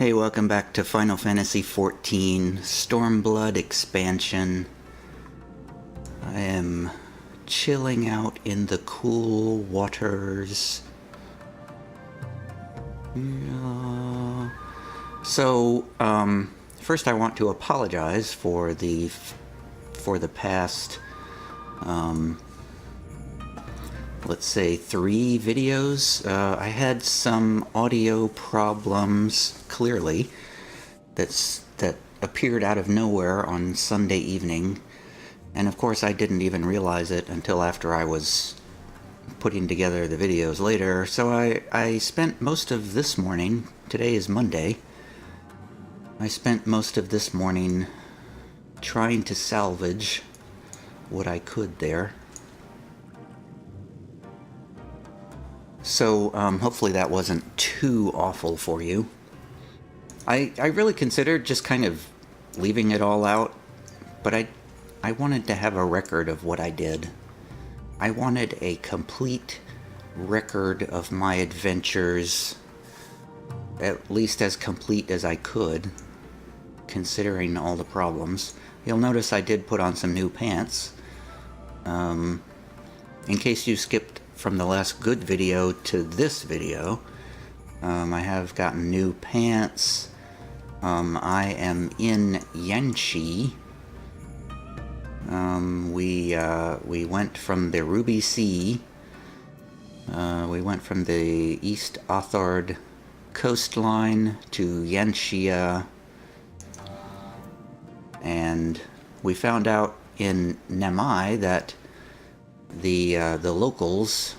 Hey, welcome back to Final Fantasy XIV Stormblood expansion. I am chilling out in the cool waters. First I want to apologize for the past, let's say 3 videos. I had some audio problems, clearly, that appeared out of nowhere on Sunday evening, and of course I didn't even realize it until after I was putting together the videos later. So I spent most of this morning, today is Monday, I spent most of this morning trying to salvage what I could there. So, hopefully that wasn't too awful for you. I really considered just kind of leaving it all out, but I wanted to have a record of what I did. I wanted a complete record of my adventures, at least as complete as I could, considering all the problems. You'll notice I did put on some new pants. In case you skipped from the last good video to this video, I have gotten new pants. I am in Yanxi. We went from the Ruby Sea. We went from the East Othard coastline to Yanxia, and we found out in Nemai that the locals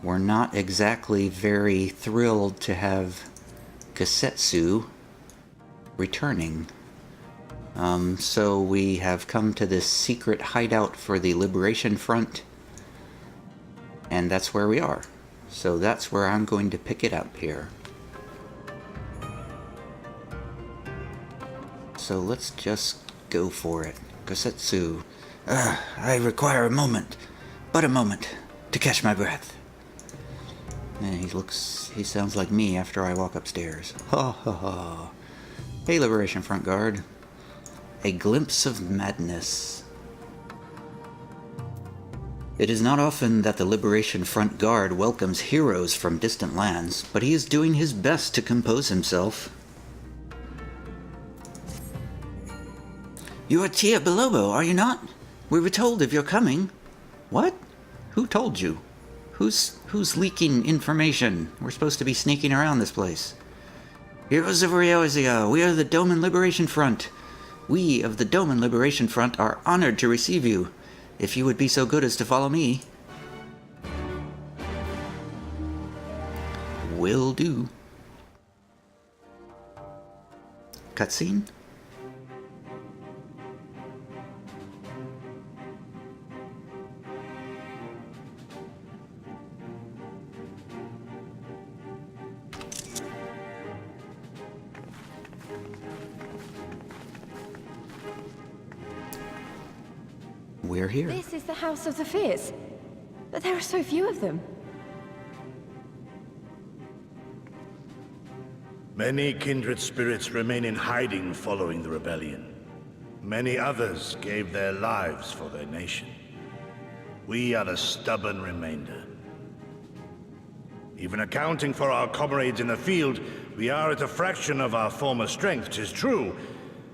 were not exactly very thrilled to have Kasetsu returning. So we have come to this secret hideout for the Liberation Front, and that's where we are. So that's where I'm going to pick it up here. So let's just go for it. Kasetsu. I require a moment, but a moment, to catch my breath. And he sounds like me after I walk upstairs. Ha ha ha. Hey, Liberation Front Guard. A glimpse of madness. It is not often that the Liberation Front Guard welcomes heroes from distant lands, but he is doing his best to compose himself. You are Tia Belobo, are you not? We were told of your coming. What? Who told you? Who's leaking information? We're supposed to be sneaking around this place. Heroes of Ryosia, we are the Doman Liberation Front. We of the Doman Liberation Front are honored to receive you. If you would be so good as to follow me. Will do. Cutscene? We're here. This is the House of the Fears, but there are so few of them. Many kindred spirits remain in hiding following the rebellion. Many others gave their lives for their nation. We are the stubborn remainder. Even accounting for our comrades in the field, we are at a fraction of our former strength, 'tis true.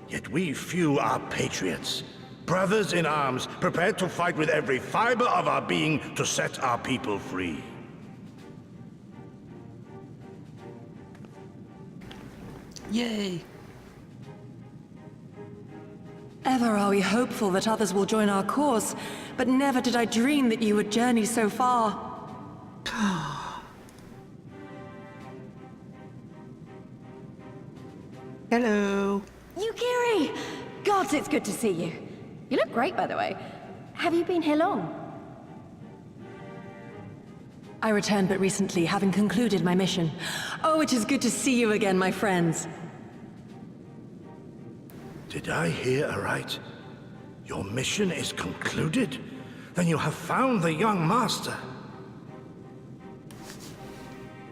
Yet we few are patriots. Brothers in arms, prepared to fight with every fiber of our being to set our people free. Yay! Ever are we hopeful that others will join our cause, but never did I dream that you would journey so far. Hello! Yukiri! Gods, it's good to see you. You look great, by the way. Have you been here long? I returned but recently, having concluded my mission. Oh, it is good to see you again, my friends. Did I hear aright? Your mission is concluded? Then you have found the young master.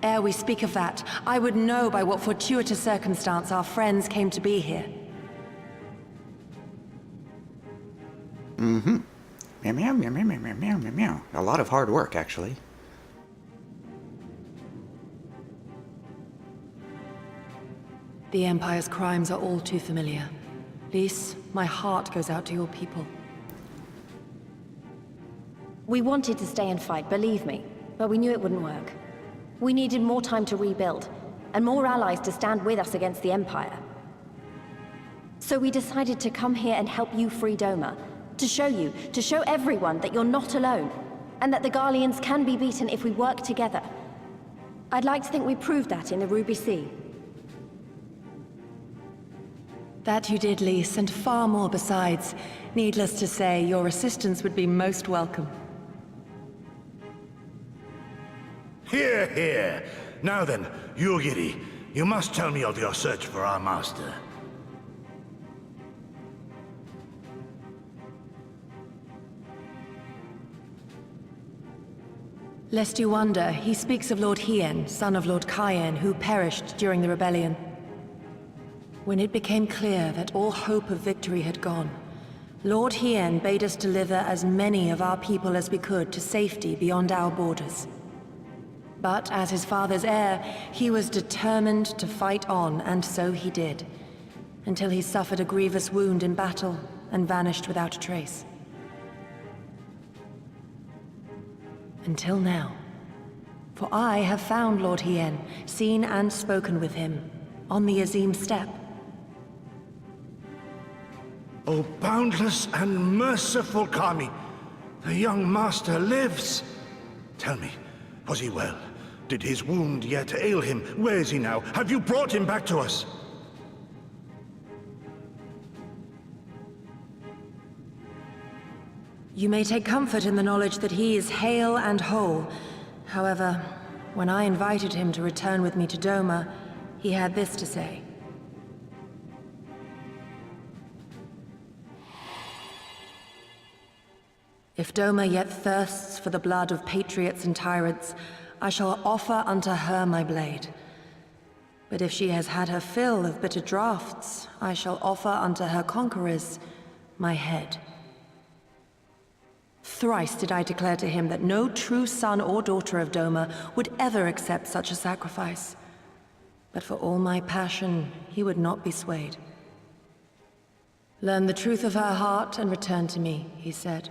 Ere we speak of that, I would know by what fortuitous circumstance our friends came to be here. Mm-hmm. Meow, meow, meow, meow, meow, meow, meow, meow. A lot of hard work, actually. The Empire's crimes are all too familiar. Lys, my heart goes out to your people. We wanted to stay and fight, believe me, but we knew it wouldn't work. We needed more time to rebuild, and more allies to stand with us against the Empire. So we decided to come here and help you free Doma. To show everyone that you're not alone, and that the Garleans can be beaten if we work together. I'd like to think we proved that in the Ruby Sea. That you did, Lys, and far more besides. Needless to say, your assistance would be most welcome. Hear, hear. Now then, Yugiri, you must tell me of your search for our master. Lest you wonder, he speaks of Lord Hien, son of Lord Cayenne, who perished during the rebellion. When it became clear that all hope of victory had gone, Lord Hien bade us deliver as many of our people as we could to safety beyond our borders. But as his father's heir, he was determined to fight on, and so he did, until he suffered a grievous wound in battle and vanished without a trace. Until now. For I have found Lord Hien, seen and spoken with him, on the Azim Steppe. O boundless and merciful Kami, the young master lives. Tell me, was he well? Did his wound yet ail him? Where is he now? Have you brought him back to us? You may take comfort in the knowledge that he is hale and whole. However, when I invited him to return with me to Doma, he had this to say. If Doma yet thirsts for the blood of patriots and tyrants, I shall offer unto her my blade. But if she has had her fill of bitter draughts, I shall offer unto her conquerors my head. Thrice did I declare to him that no true son or daughter of Doma would ever accept such a sacrifice. But for all my passion, he would not be swayed. Learn the truth of her heart and return to me, he said.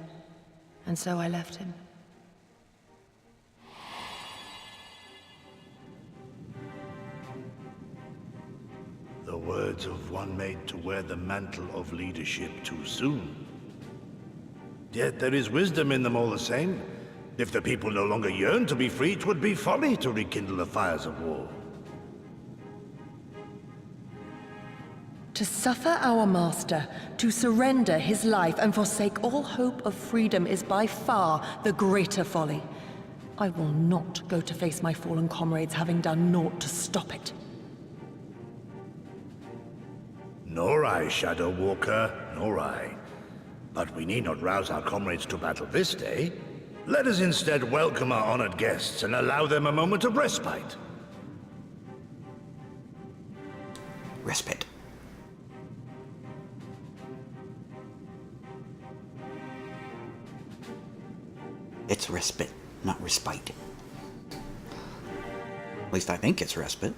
And so I left him. The words of one made to wear the mantle of leadership too soon. Yet there is wisdom in them all the same. If the people no longer yearn to be free, 'twould be folly to rekindle the fires of war. To suffer our master, to surrender his life and forsake all hope of freedom is by far the greater folly. I will not go to face my fallen comrades having done naught to stop it. Nor I, Shadow Walker, nor I. But we need not rouse our comrades to battle this day. Let us instead welcome our honored guests and allow them a moment of respite. Respite. It's respite, not respite. At least I think it's respite.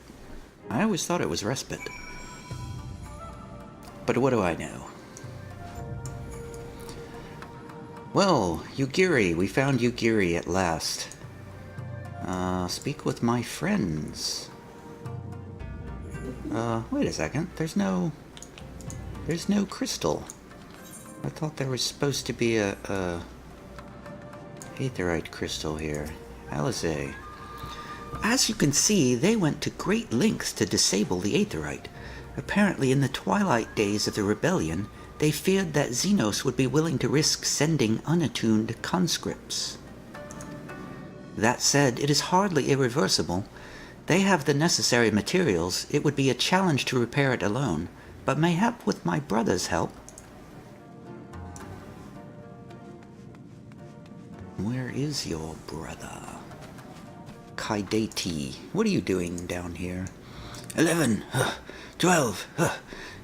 I always thought it was respite. But what do I know? Well, Yugiri, we found Yugiri at last. Speak with my friends. Wait a second, there's no crystal. I thought there was supposed to be a aetheryte crystal here. Alizé. As you can see, they went to great lengths to disable the aetheryte. Apparently in the twilight days of the rebellion, they feared that Xenos would be willing to risk sending unattuned conscripts. That said, it is hardly irreversible. They have the necessary materials. It would be a challenge to repair it alone, but mayhap with my brother's help. Where is your brother? Haidati. What are you doing down here? 11, 12.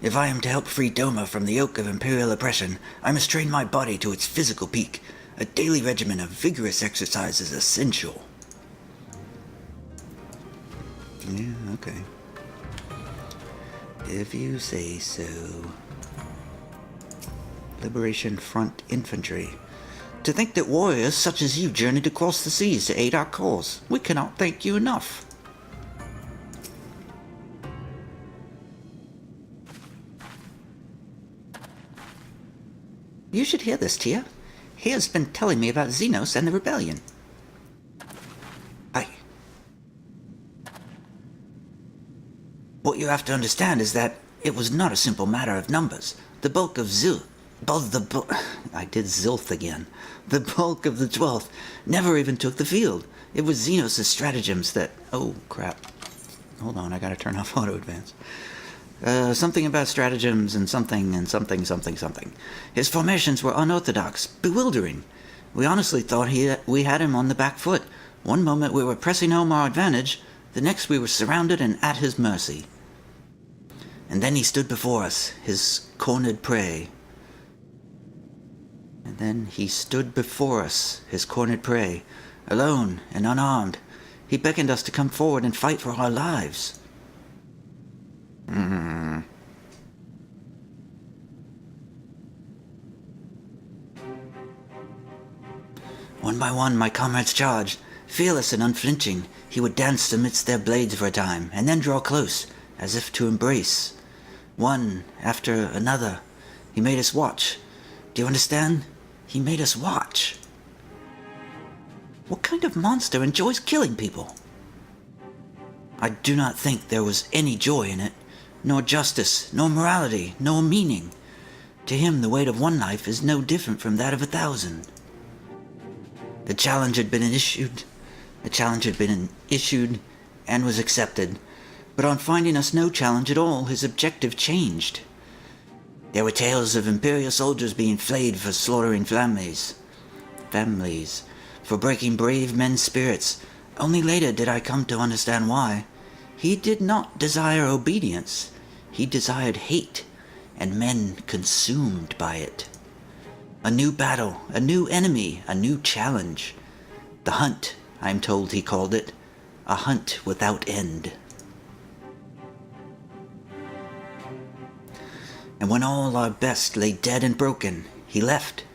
If I am to help free Doma from the yoke of Imperial oppression, I must train my body to its physical peak. A daily regimen of vigorous exercise is essential. Yeah, okay. If you say so. Liberation Front Infantry. To think that warriors such as you journeyed across the seas to aid our cause. We cannot thank you enough. You should hear this, Tia. He has been telling me about Xenos and the rebellion. Aye. What you have to understand is that it was not a simple matter of numbers. The bulk of I did Zilth again. The bulk of the 12th never even took the field. It was Xenos' stratagems that... Oh, crap. Hold on, I gotta turn off auto advance. Something about stratagems and something and something, something, something. His formations were unorthodox, bewildering. We honestly thought we had him on the back foot. One moment we were pressing home our advantage, the next we were surrounded and at his mercy. And then he stood before us, his cornered prey. Alone and unarmed. He beckoned us to come forward and fight for our lives. One by one, my comrades charged. Fearless and unflinching, he would dance amidst their blades for a time, and then draw close, as if to embrace. One after another, he made us watch. Do you understand? He made us watch. What kind of monster enjoys killing people? I do not think there was any joy in it, nor justice, nor morality, nor meaning. To him, the weight of one life is no different from that of 1,000. The challenge had been issued and was accepted, but on finding us no challenge at all, his objective changed. There were tales of Imperial soldiers being flayed for slaughtering families, for breaking brave men's spirits. Only later did I come to understand why. He did not desire obedience. He desired hate, and men consumed by it. A new battle, a new enemy, a new challenge. The hunt, I'm told he called it. A hunt without end. And when all our best lay dead and broken, he left.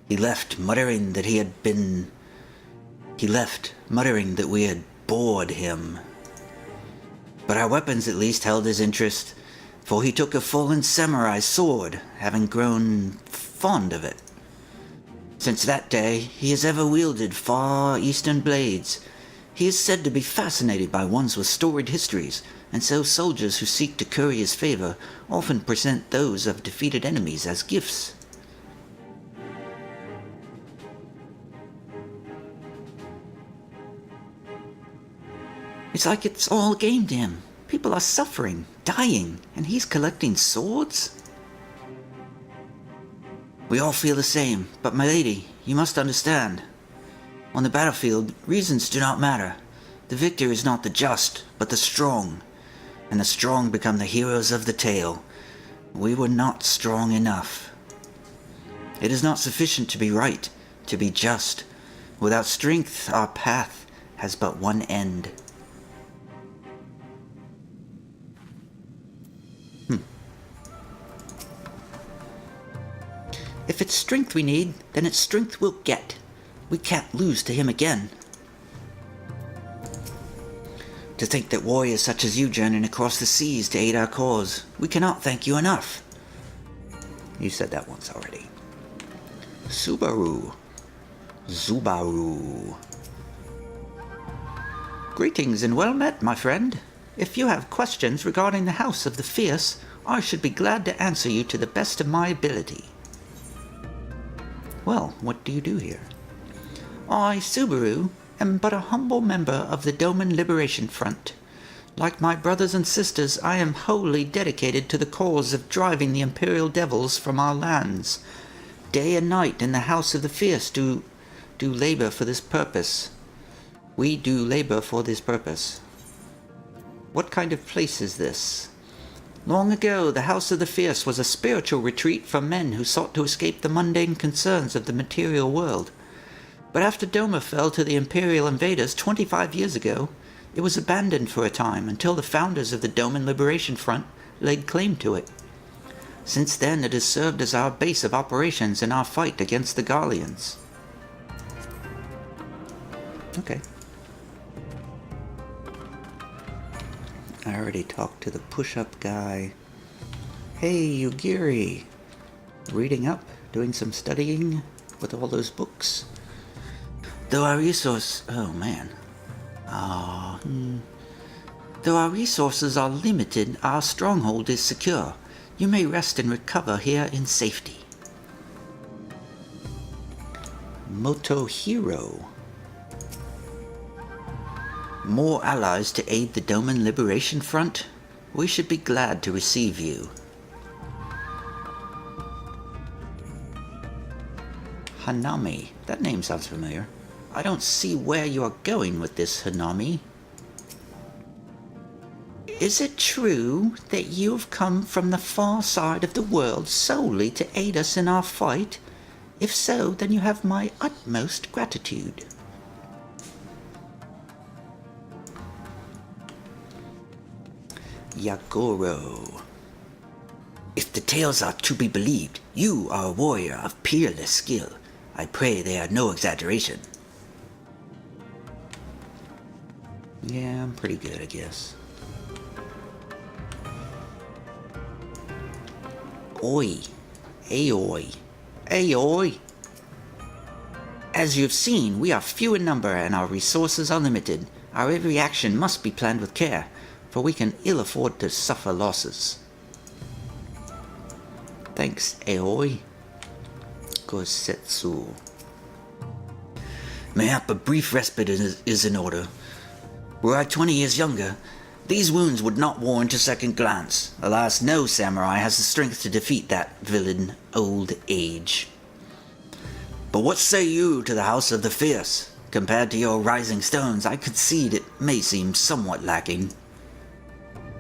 He left, muttering that we had bored him. But our weapons at least held his interest, for he took a fallen samurai's sword, having grown fond of it. Since that day, he has ever wielded far eastern blades. He is said to be fascinated by ones with storied histories, and so soldiers who seek to curry his favor often present those of defeated enemies as gifts. It's like it's all a game to him. People are suffering, dying, and he's collecting swords? We all feel the same, but my lady, you must understand. On the battlefield, reasons do not matter. The victor is not the just, but the strong. And the strong become the heroes of the tale. We were not strong enough. It is not sufficient to be right, to be just. Without strength, our path has but one end. If it's strength we need, then it's strength we'll get. We can't lose to him again. To think that warriors such as you journeying across the seas to aid our cause, we cannot thank you enough. You said that once already. Zubaru. Greetings and well met, my friend. If you have questions regarding the House of the Fierce, I should be glad to answer you to the best of my ability. Well, what do you do here? I, Subaru, am but a humble member of the Doman Liberation Front. Like my brothers and sisters, I am wholly dedicated to the cause of driving the Imperial Devils from our lands. Day and night in the House of the Fierce do labor for this purpose. We do labor for this purpose. What kind of place is this? Long ago, the House of the Fierce was a spiritual retreat for men who sought to escape the mundane concerns of the material world. But after Doma fell to the Imperial invaders 25 years ago, it was abandoned for a time until the founders of the Doman Liberation Front laid claim to it. Since then, it has served as our base of operations in our fight against the Garleans. Okay. I already talked to the push-up guy. Hey, Yugiri. Reading up, doing some studying with all those books. Though our resources are limited, our stronghold is secure. You may rest and recover here in safety. Motohiro. More allies to aid the Doman Liberation Front? We should be glad to receive you. Hanami. That name sounds familiar. I don't see where you are going with this, Hanami. Is it true that you have come from the far side of the world solely to aid us in our fight? If so, then you have my utmost gratitude. Yagoro. If the tales are to be believed, you are a warrior of peerless skill. I pray they are no exaggeration. Yeah, I'm pretty good, I guess. Oi. Aoi. Aoi. As you've seen, we are few in number and our resources are limited. Our every action must be planned with care, for we can ill afford to suffer losses. Thanks, Aoi. Gosetsu. Mayhap a brief respite is in order. Were I 20 years younger, these wounds would not warrant a second glance. Alas, no samurai has the strength to defeat that villain old age. But what say you to the House of the Fierce? Compared to your rising stones, I concede it may seem somewhat lacking.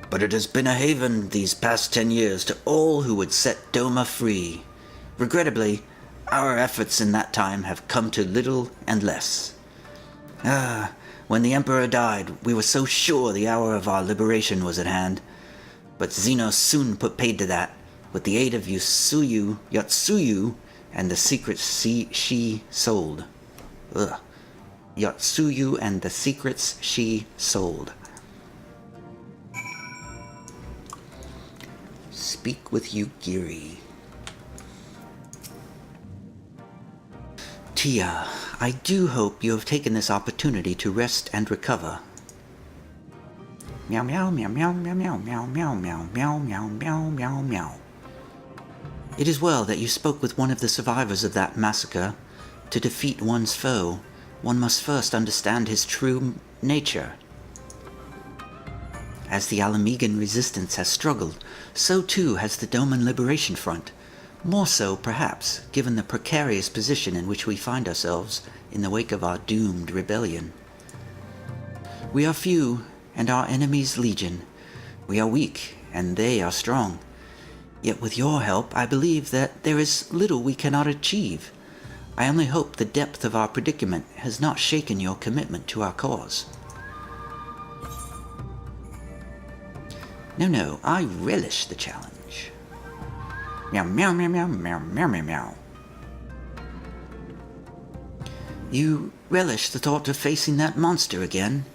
But it has been a haven these past 10 years to all who would set Doma free. Regrettably, our efforts in that time have come to little and less. When the Emperor died, we were so sure the hour of our liberation was at hand. But Xenos soon put paid to that, with the aid of Yotsuyu, and the secrets she sold. Yotsuyu and the secrets she sold. Speak with Yugiri. Tia, I do hope you have taken this opportunity to rest and recover. Meow meow meow meow meow meow meow meow meow meow meow meow meow meow. It is well that you spoke with one of the survivors of that massacre. To defeat one's foe, one must first understand his true nature. As the Alamegan resistance has struggled, so too has the Doman Liberation Front. More so, perhaps, given the precarious position in which we find ourselves in the wake of our doomed rebellion. We are few, and our enemies legion. We are weak, and they are strong. Yet with your help, I believe that there is little we cannot achieve. I only hope the depth of our predicament has not shaken your commitment to our cause. No, I relish the challenge. Meow meow meow meow meow meow meow meow. You relish the thought of facing that monster again,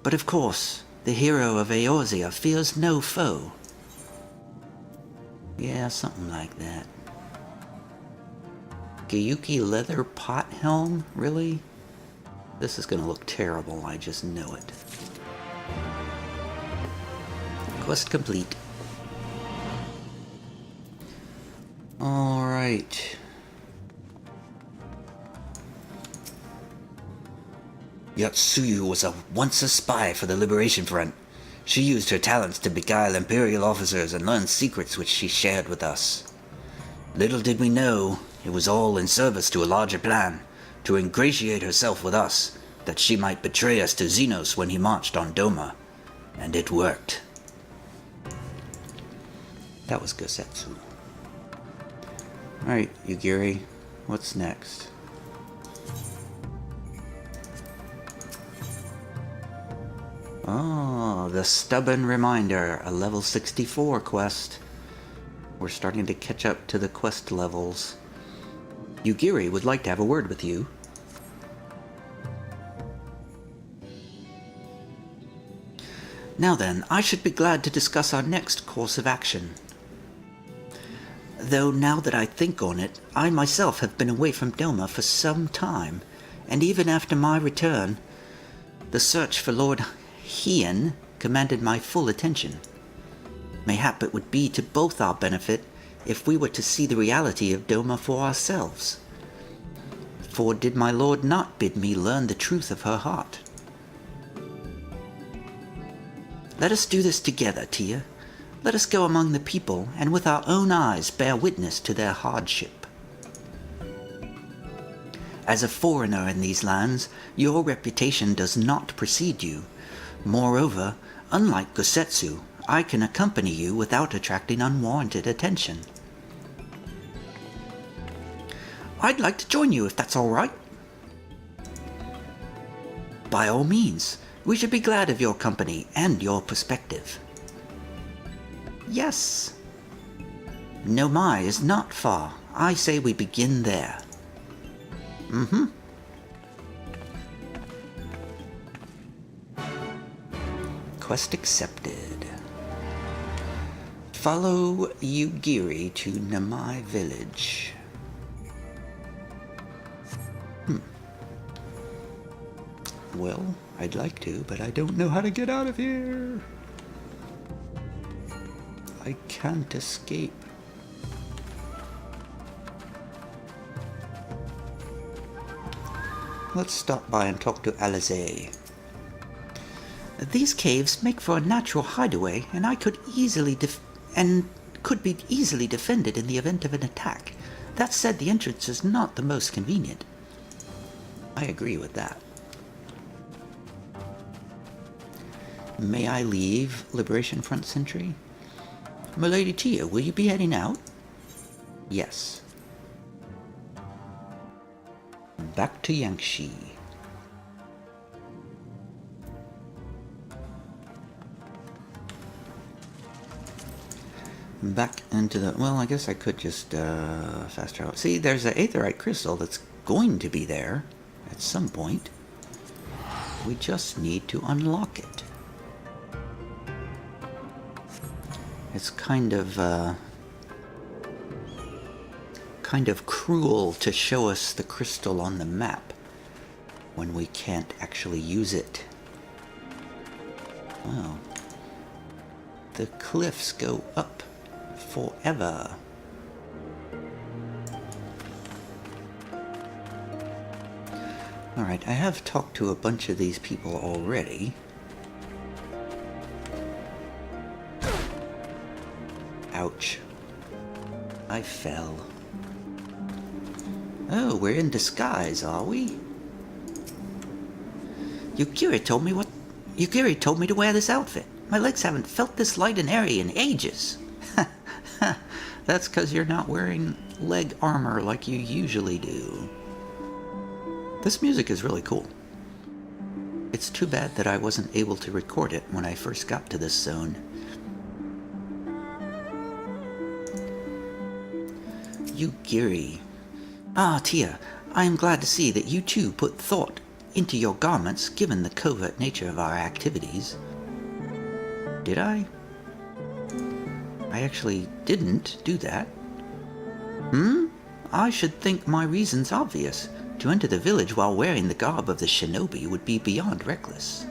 but of course, the hero of Eorzea fears no foe. Yeah, something like that. Gyuki leather pot helm? Really? This is gonna look terrible, I just know it. Quest complete. Alright. Yotsuyu was once a spy for the Liberation Front. She used her talents to beguile Imperial officers and learn secrets which she shared with us. Little did we know, it was all in service to a larger plan, to ingratiate herself with us, that she might betray us to Xenos when he marched on Doma. And it worked. That was Gosetsu. Alright, Yugiri, what's next? Oh, the Stubborn Reminder, a level 64 quest. We're starting to catch up to the quest levels. Yugiri would like to have a word with you. Now then, I should be glad to discuss our next course of action. Though now that I think on it, I myself have been away from Doma for some time, and even after my return, the search for Lord Hien commanded my full attention. Mayhap it would be to both our benefit if we were to see the reality of Doma for ourselves. For did my lord not bid me learn the truth of her heart? Let us do this together, Tia. Let us go among the people, and with our own eyes bear witness to their hardship. As a foreigner in these lands, your reputation does not precede you. Moreover, unlike Gosetsu, I can accompany you without attracting unwarranted attention. I'd like to join you if that's all right. By all means, we should be glad of your company and your perspective. Yes. Nomai is not far. I say we begin there. Quest accepted. Follow Yugiri to Namai village. Well, I'd like to, but I don't know how to get out of here. I can't escape. Let's stop by and talk to Alizé. These caves make for a natural hideaway, and I could be easily defended in the event of an attack. That said, the entrance is not the most convenient. I agree with that. May I leave Liberation Front Sentry? Milady Tia, will you be heading out? Yes. Back to Yangshi. Back into the... Well, I guess I could just fast travel. See, there's an aetherite crystal that's going to be there at some point. We just need to unlock it. It's kind of cruel to show us the crystal on the map when we can't actually use it. Wow. The cliffs go up forever. Alright, I have talked to a bunch of these people already. Ouch. I fell. Oh, we're in disguise, are we? Yukiri told me to wear this outfit. My legs haven't felt this light and airy in ages. That's 'cause you're not wearing leg armor like you usually do. This music is really cool. It's too bad that I wasn't able to record it when I first got to this zone. Yugiri. Ah, Tia, I am glad to see that you too put thought into your garments given the covert nature of our activities. Did I? I actually didn't do that. I should think my reason's obvious. To enter the village while wearing the garb of the shinobi would be beyond reckless.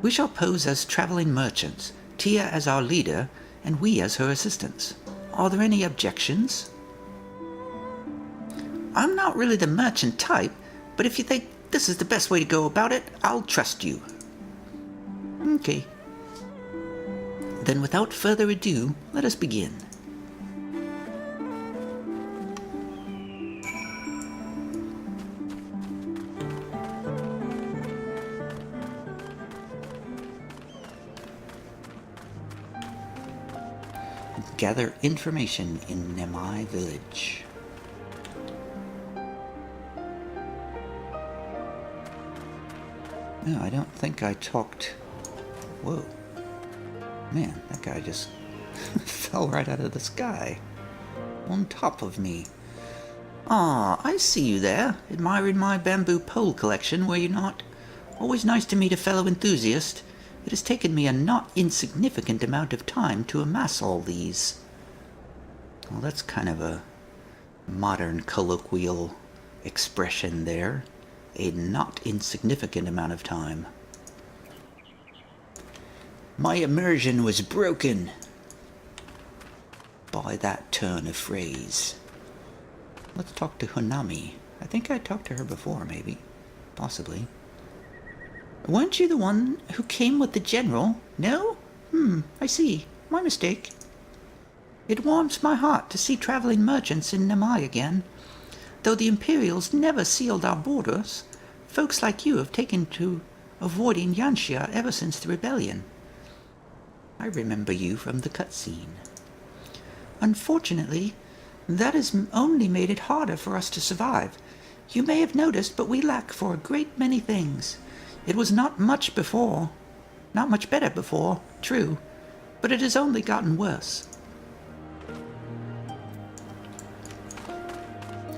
We shall pose as traveling merchants, Tia as our leader, and we as her assistants. Are there any objections? I'm not really the merchant type, but if you think this is the best way to go about it, I'll trust you. Okay. Then without further ado, let us begin. Gather information in Nemai village. No, I don't think I talked... Whoa. Man, that guy just fell right out of the sky. On top of me. Ah, I see you there, admiring my bamboo pole collection, were you not? Always nice to meet a fellow enthusiast. It has taken me a not insignificant amount of time to amass all these. Well, that's kind of a modern colloquial expression there. A not insignificant amount of time. My immersion was broken by that turn of phrase. Let's talk to Hanami. I think I talked to her before, maybe. Possibly. Weren't you the one who came with the general? No? I see. My mistake. It warms my heart to see traveling merchants in Nemai again. Though the Imperials never sealed our borders, folks like you have taken to avoiding Yanxia ever since the rebellion. I remember you from the cutscene. Unfortunately, that has only made it harder for us to survive. You may have noticed, but we lack for a great many things. It was not much better before, true, but it has only gotten worse.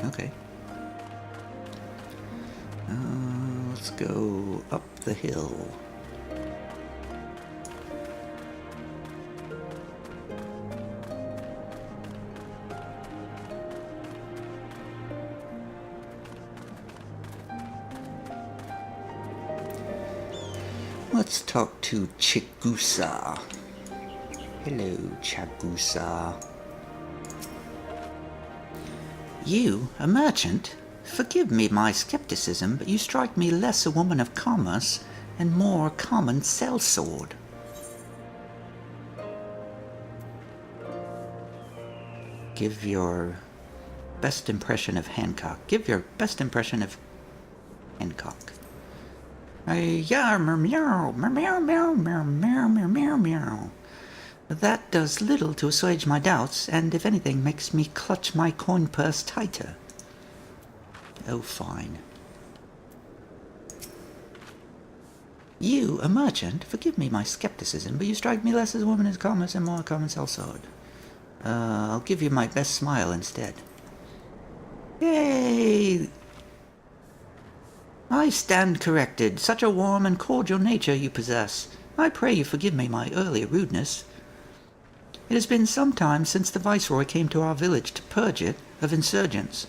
Okay. Let's go up the hill. Let's talk to Chigusa. Hello, Chigusa. You, a merchant? Forgive me my skepticism, but you strike me less a woman of commerce and more a common sellsword. Give your best impression of Hancock. Give your best impression of Hancock. Yeah, meow, meow, meow, meow, meow, meow, meow, meow. That does little to assuage my doubts, and if anything, makes me clutch my coin purse tighter. Oh, fine. You, a merchant, forgive me my skepticism, but you strike me less as a woman of commerce and more a common sellsword. I'll give you my best smile instead. Yay! I stand corrected. Such a warm and cordial nature you possess. I pray you forgive me my earlier rudeness. It has been some time since the Viceroy came to our village to purge it of insurgents.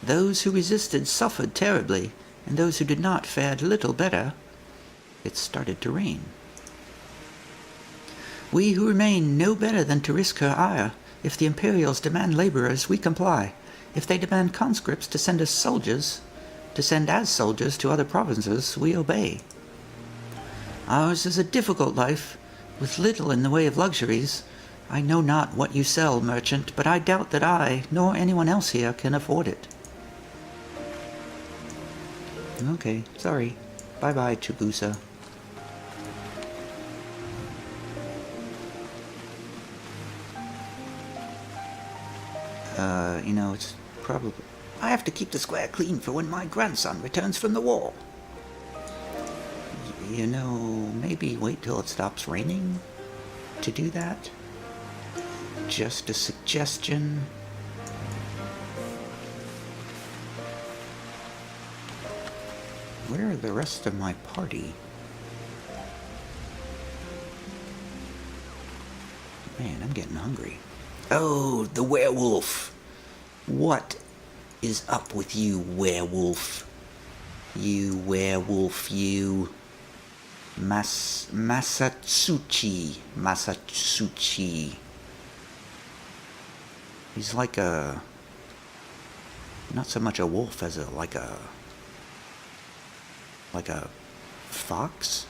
Those who resisted suffered terribly, and those who did not fared little better. It started to rain. We who remain know better than to risk our ire. If the Imperials demand laborers, we comply. If they demand conscripts to send as soldiers to other provinces, we obey. Ours is a difficult life, with little in the way of luxuries. I know not what you sell, merchant, but I doubt that I, nor anyone else here, can afford it. Okay, sorry. Bye-bye, Chigusa. It's probably... I have to keep the square clean for when my grandson returns from the war. Maybe wait till it stops raining to do that. Just a suggestion. Where are the rest of my party? Man, I'm getting hungry. Oh, the werewolf. What is up with you, werewolf? You werewolf, you. Masatsuchi. He's like a... not so much a wolf as like a fox?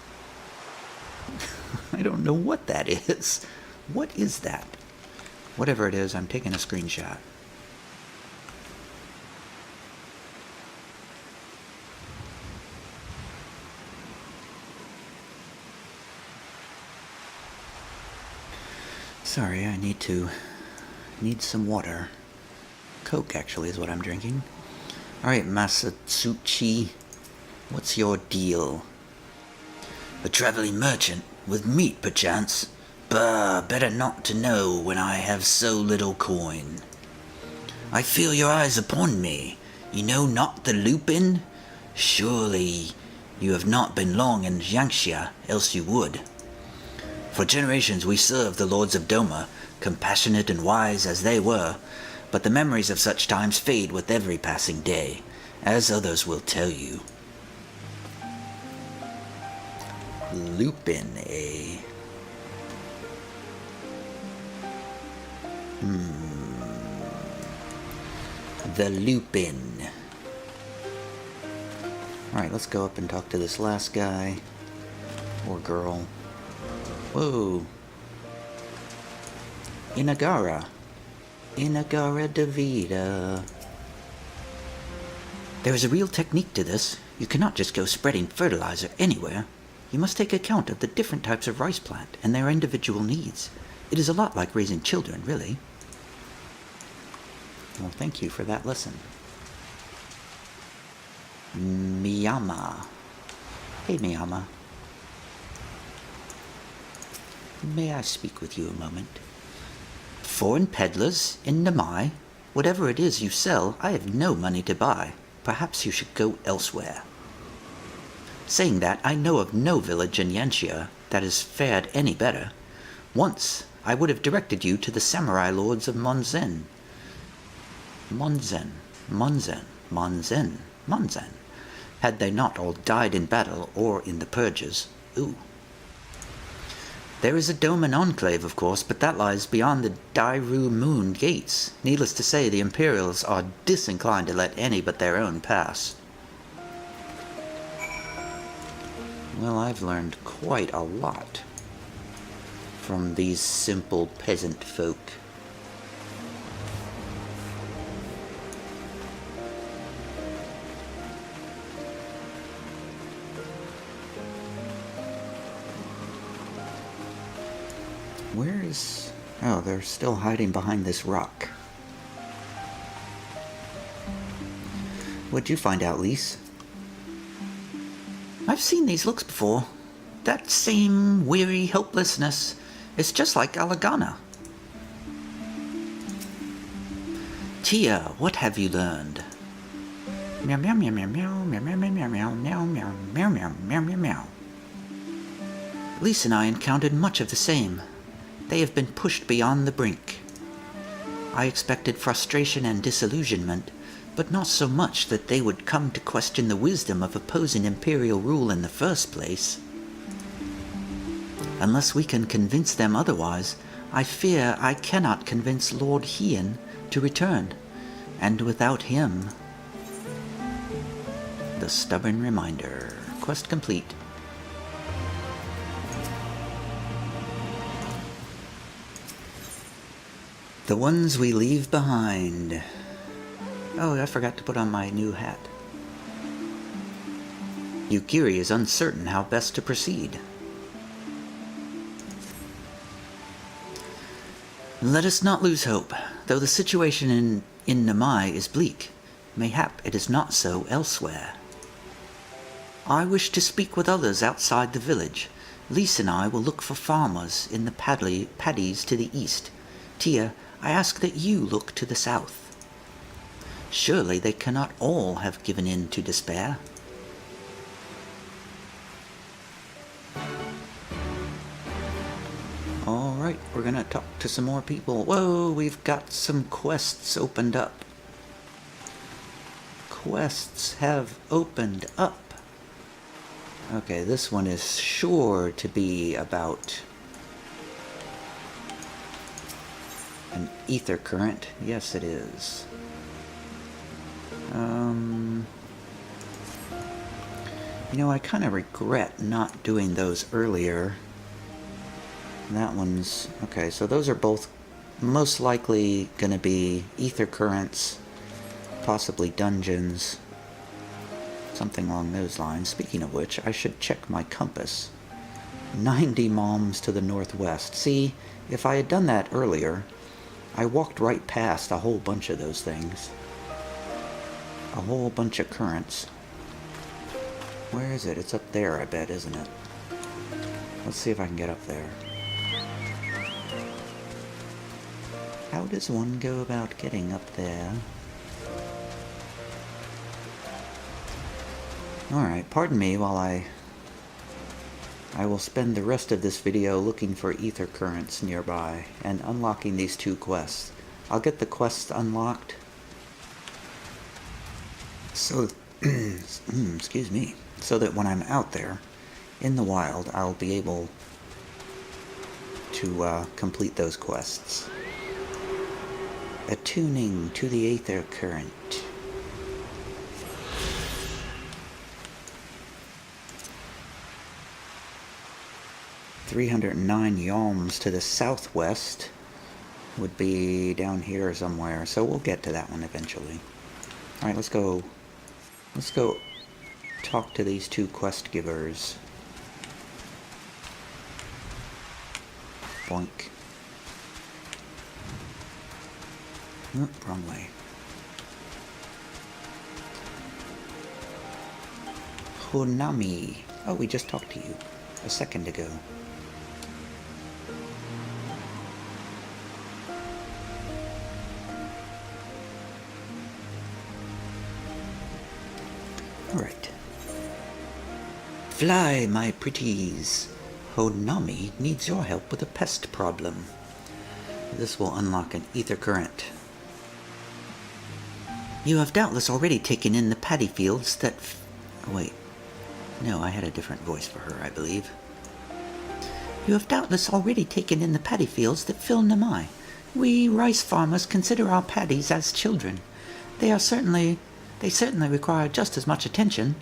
I don't know what that is. What is that? Whatever it is, I'm taking a screenshot. Sorry, I need some water. Coke, actually, is what I'm drinking. Alright, Masatsuchi, what's your deal? A traveling merchant, with meat perchance. Bah, better not to know when I have so little coin. I feel your eyes upon me. You know not the Lupin? Surely you have not been long in Jiangxia, else you would. For generations we served the lords of Doma, compassionate and wise as they were, but the memories of such times fade with every passing day, as others will tell you. Lupin, eh? The Lupin. Alright, let's go up and talk to this last guy. Or girl. Whoa. Inagara. Inagara Davida. There is a real technique to this. You cannot just go spreading fertilizer anywhere. You must take account of the different types of rice plant and their individual needs. It is a lot like raising children, really. Well, thank you for that lesson. Miyama. Hey, Miyama. May I speak with you a moment? Foreign peddlers in Namai? Whatever it is you sell, I have no money to buy. Perhaps you should go elsewhere. Saying that, I know of no village in Yanxia that has fared any better. Once, I would have directed you to the samurai lords of Monzen. Monzen. Had they not all died in battle or in the purges. Ooh. There is a Doman enclave, of course, but that lies beyond the Dairu Moon gates. Needless to say, the Imperials are disinclined to let any but their own pass. Well, I've learned quite a lot from these simple peasant folk. Where is... Oh, they're still hiding behind this rock. What'd you find out, Lise? I've seen these looks before. That same weary helplessness. It's just like Alagana. Tia, what have you learned? Meow meow meow meow meow meow meow meow meow meow meow meow meow meow meow meow. Lise and I encountered much of the same. They have been pushed beyond the brink. I expected frustration and disillusionment, but not so much that they would come to question the wisdom of opposing imperial rule in the first place. Unless we can convince them otherwise, I fear I cannot convince Lord Hien to return, and without him... The stubborn reminder. Quest complete. The ones we leave behind. Oh, I forgot to put on my new hat. Yukiri is uncertain how best to proceed. Let us not lose hope, though the situation in Namai is bleak. Mayhap it is not so elsewhere. I wish to speak with others outside the village. Lise and I will look for farmers in the paddies to the east. Tia, I ask that you look to the south. Surely they cannot all have given in to despair. Alright, we're gonna talk to some more people. Whoa, we've got some quests opened up. Quests have opened up. Okay, this one is sure to be about an ether current. Yes, it is. You know, I kind of regret not doing those earlier. That one's... Okay, so those are both most likely going to be ether currents, possibly dungeons, something along those lines. Speaking of which, I should check my compass. 90 moms to the northwest. See, if I had done that earlier, I walked right past a whole bunch of those things. A whole bunch of currents. Where is it? It's up there, I bet, isn't it? Let's see if I can get up there. How does one go about getting up there? Alright, pardon me while I will spend the rest of this video looking for ether currents nearby and unlocking these 2 quests. I'll get the quests unlocked so excuse me, so that when I'm out there in the wild, I'll be able to complete those quests. Attuning to the ether current. $309 yalms to the southwest would be down here somewhere, so we'll get to that one eventually. Alright, let's go talk to these 2 quest givers. Boink. Oh, wrong way. Honami. Oh, we just talked to you a second ago. Alright. Fly, my pretties. Honami needs your help with a pest problem. This will unlock an ether current. You have doubtless already taken in the paddy fields that... wait. No, I had a different voice for her, I believe. You have doubtless already taken in the paddy fields that fill Namai. We rice farmers consider our paddies as children. They certainly require just as much attention.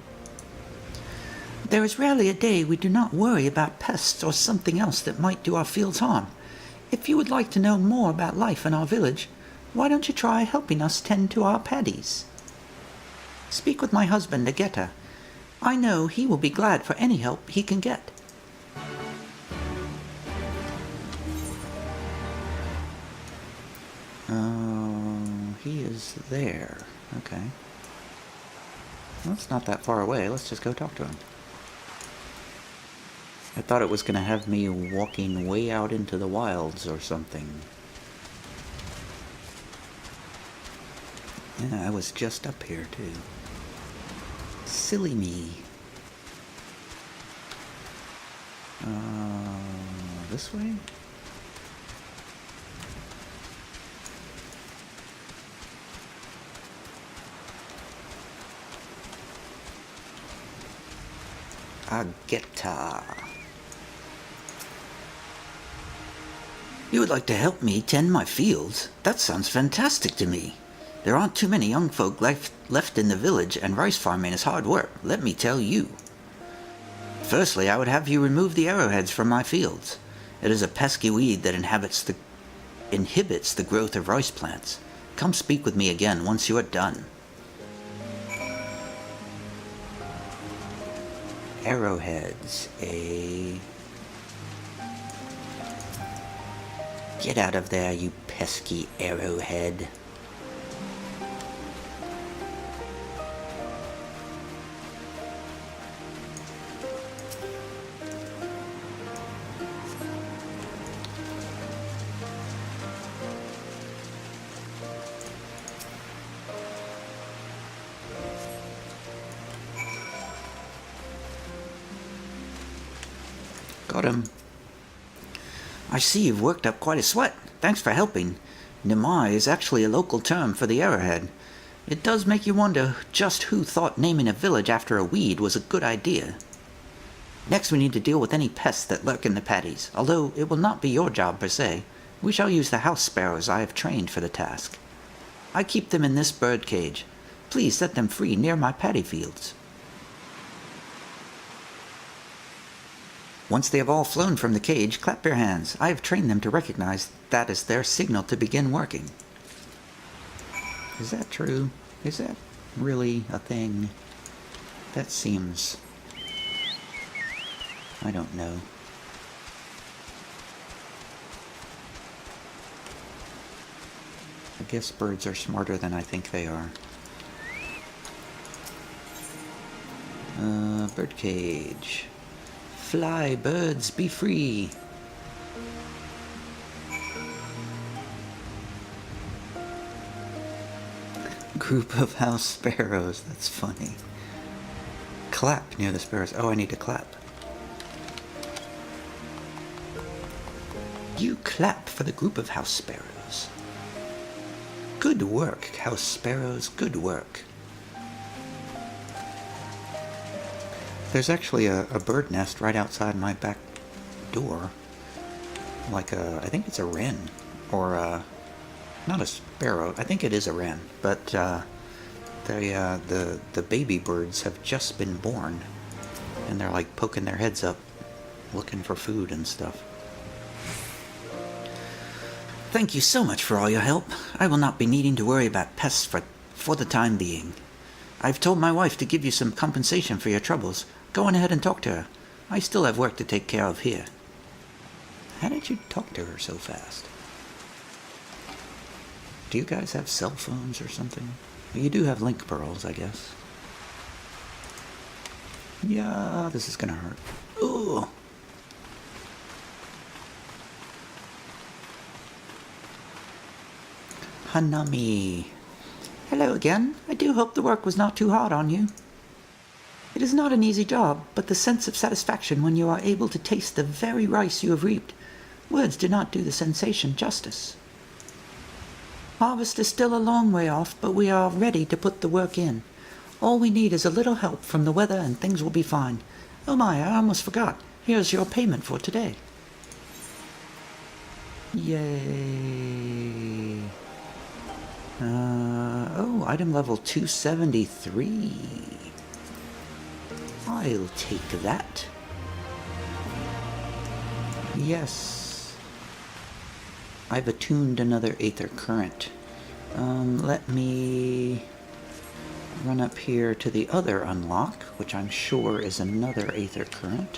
There is rarely a day we do not worry about pests or something else that might do our fields harm. If you would like to know more about life in our village, why don't you try helping us tend to our paddies? Speak with my husband, Ageta. I know he will be glad for any help he can get. Oh, he is there. Okay. Well, it's not that far away. Let's just go talk to him. I thought it was going to have me walking way out into the wilds or something. Yeah, I was just up here, too. Silly me. This way? Ageta. You would like to help me tend my fields? That sounds fantastic to me. There aren't too many young folk left in the village, and rice farming is hard work, let me tell you. Firstly, I would have you remove the arrowheads from my fields. It is a pesky weed that inhibits the growth of rice plants. Come speak with me again once you are done. Arrowheads, Get out of there, you pesky arrowhead. Got him. I see you've worked up quite a sweat. Thanks for helping. Namai is actually a local term for the arrowhead. It does make you wonder just who thought naming a village after a weed was a good idea. Next we need to deal with any pests that lurk in the paddies, although it will not be your job per se. We shall use the house sparrows I have trained for the task. I keep them in this bird cage. Please set them free near my paddy fields. Once they have all flown from the cage, clap your hands. I have trained them to recognize that as their signal to begin working. Is that true? Is that really a thing? That seems... I don't know. I guess birds are smarter than I think they are. Birdcage. Fly, birds, be free. Group of house sparrows. That's funny. Clap near the sparrows. Oh, I need to clap. You clap for the group of house sparrows. Good work, house sparrows. Good work. There's actually a bird nest right outside my back door. Like I think it's a wren. Or not a sparrow. I think it is a wren. But the baby birds have just been born. And they're like poking their heads up, looking for food and stuff. Thank you so much for all your help. I will not be needing to worry about pests for the time being. I've told my wife to give you some compensation for your troubles. Go on ahead and talk to her. I still have work to take care of here. How did you talk to her so fast? Do you guys have cell phones or something? You do have link pearls, I guess. Yeah, this is gonna hurt. Ooh. Hanami. Hello again. I do hope the work was not too hard on you. It is not an easy job, but the sense of satisfaction when you are able to taste the very rice you have reaped. Words do not do the sensation justice. Harvest is still a long way off, but we are ready to put the work in. All we need is a little help from the weather and things will be fine. Oh my, I almost forgot. Here's your payment for today. Yay. Oh, item level 273. I'll take that. Yes. I've attuned another Aether Current. Let me run up here to the other unlock, which I'm sure is another Aether Current.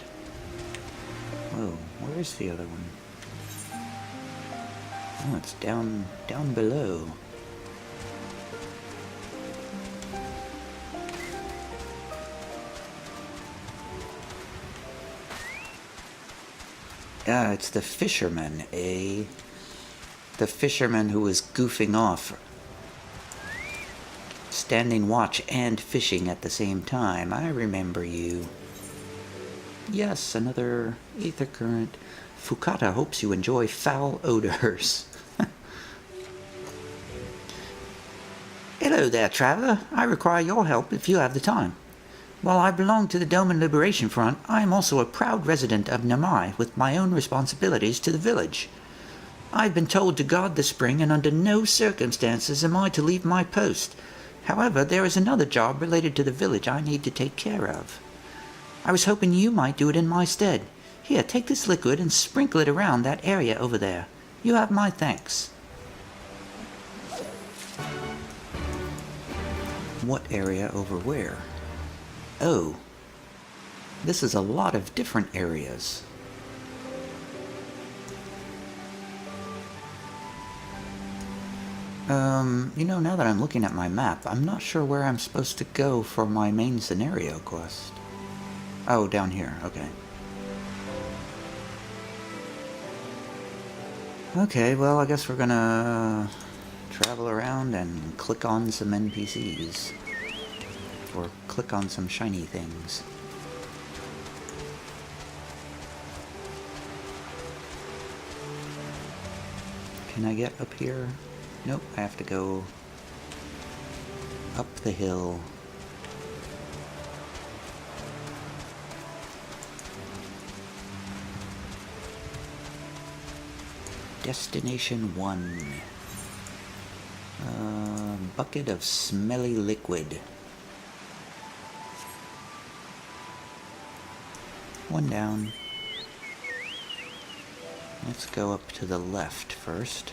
Whoa, where's the other one? Oh, it's down below. It's the fisherman, eh? The fisherman who was goofing off. Standing watch and fishing at the same time. I remember you. Yes, another Aether Current. Fukata hopes you enjoy foul odors. Hello there, traveler. I require your help if you have the time. While I belong to the Doman Liberation Front, I am also a proud resident of Namai with my own responsibilities to the village. I've been told to guard the spring, and under no circumstances am I to leave my post. However, there is another job related to the village I need to take care of. I was hoping you might do it in my stead. Here, take this liquid and sprinkle it around that area over there. You have my thanks. What area over where? Oh, this is a lot of different areas. You know, now that I'm looking at my map, I'm not sure where I'm supposed to go for my main scenario quest. Oh, down here, okay. Okay, well, I guess we're gonna travel around and click on some NPCs. Or click on some shiny things. Can I get up here? Nope, I have to go up the hill. Destination 1. Bucket of smelly liquid. One down. Let's go up to the left first.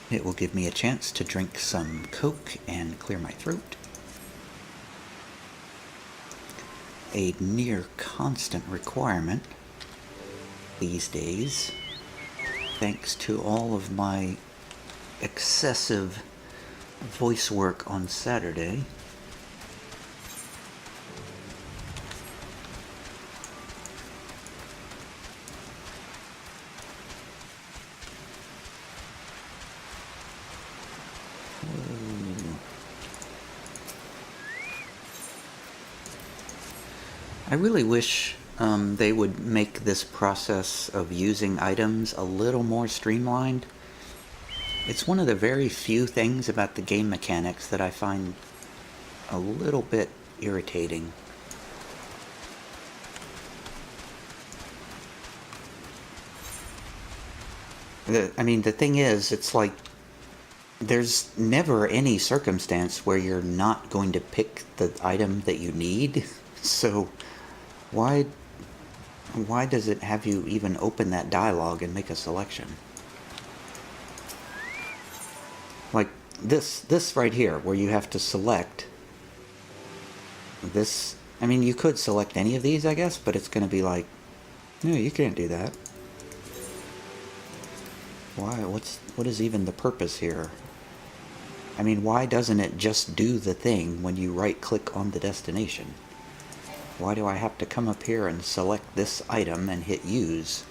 It will give me a chance to drink some Coke and clear my throat. A near constant requirement these days, thanks to all of my excessive voice work on Saturday. I really wish they would make this process of using items a little more streamlined. It's one of the very few things about the game mechanics that I find a little bit irritating. The thing is, it's like there's never any circumstance where you're not going to pick the item that you need. So why does it have you even open that dialogue and make a selection? Like this right here, where you have to select this. I mean, you could select any of these, I guess, but it's going to be like, no, you can't do that. Why? What is even the purpose here? I mean, why doesn't it just do the thing when you right-click on the destination? Why do I have to come up here and select this item and hit use?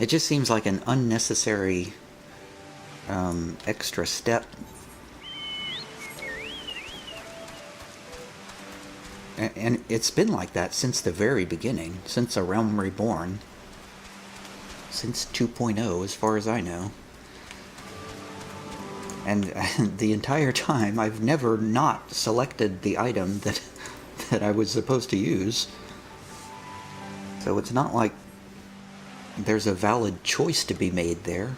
It just seems like an unnecessary extra step. And it's been like that since the very beginning, since A Realm Reborn, since 2.0 as far as I know. And the entire time I've never not selected the item that I was supposed to use. So it's not like there's a valid choice to be made there.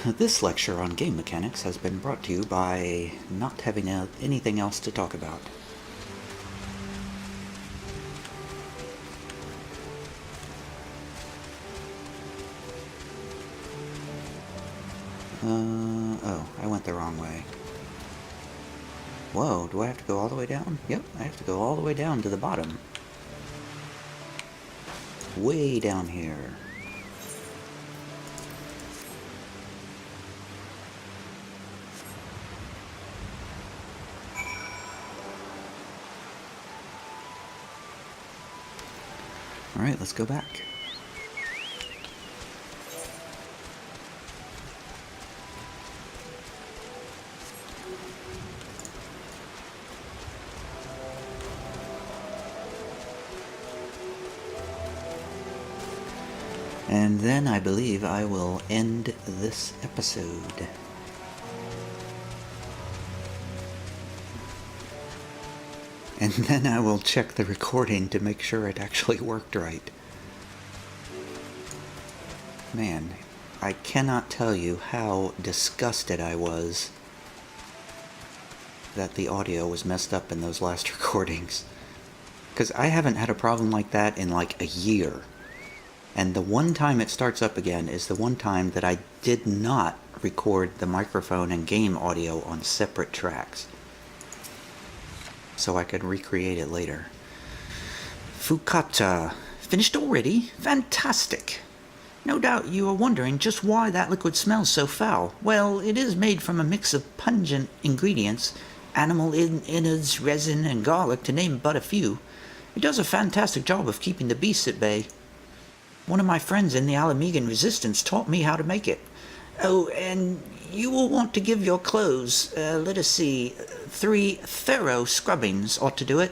This lecture on game mechanics has been brought to you by not having anything else to talk about. Oh, I went the wrong way. Whoa, do I have to go all the way down? Yep, I have to go all the way down to the bottom. Way down here. Alright, let's go back. And then I believe I will end this episode. And then I will check the recording to make sure it actually worked right. Man, I cannot tell you how disgusted I was that the audio was messed up in those last recordings. Because I haven't had a problem like that in like a year. And the one time it starts up again is the one time that I did not record the microphone and game audio on separate tracks, so I could recreate it later. Fukata. Finished already? Fantastic! No doubt you are wondering just why that liquid smells so foul. Well, it is made from a mix of pungent ingredients, animal innards, resin, and garlic, to name but a few. It does a fantastic job of keeping the beasts at bay. One of my friends in the Alamegan Resistance taught me how to make it. Oh, and you will want to give your clothes, let us see, 3 thorough scrubbings ought to do it.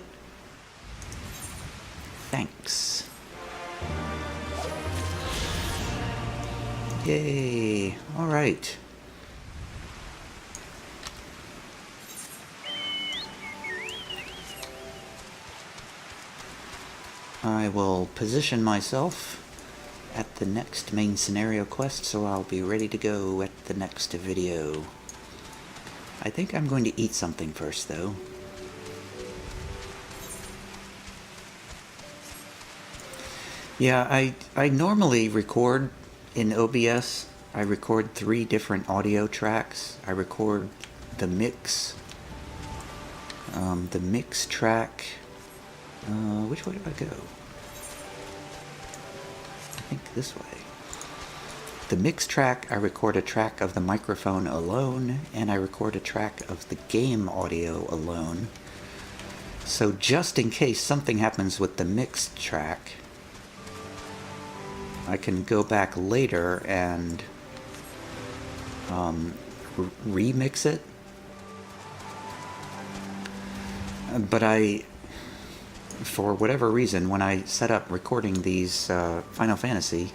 Thanks. Yay. Alright. I will position myself at the next main scenario quest, so I'll be ready to go at the next video. I think I'm going to eat something first, though. Yeah, I normally record in OBS. I record 3 different audio tracks. I record the mix track. Which way do I go? I think this way. The mix track, I record a track of the microphone alone, and I record a track of the game audio alone. So just in case something happens with the mix track, I can go back later and remix it. But for whatever reason, when I set up recording these Final Fantasy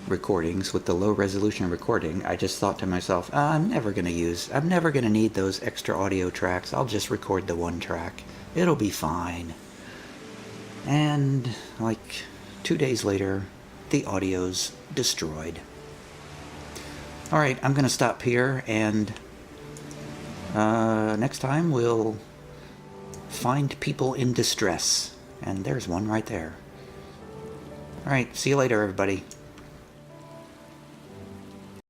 recordings with the low resolution recording, I just thought to myself, I'm never going to need those extra audio tracks. I'll just record the one track. It'll be fine. And like 2 days later, the audio's destroyed. Alright, I'm going to stop here, and next time we'll find people in distress. And there's one right there. Alright, see you later, everybody.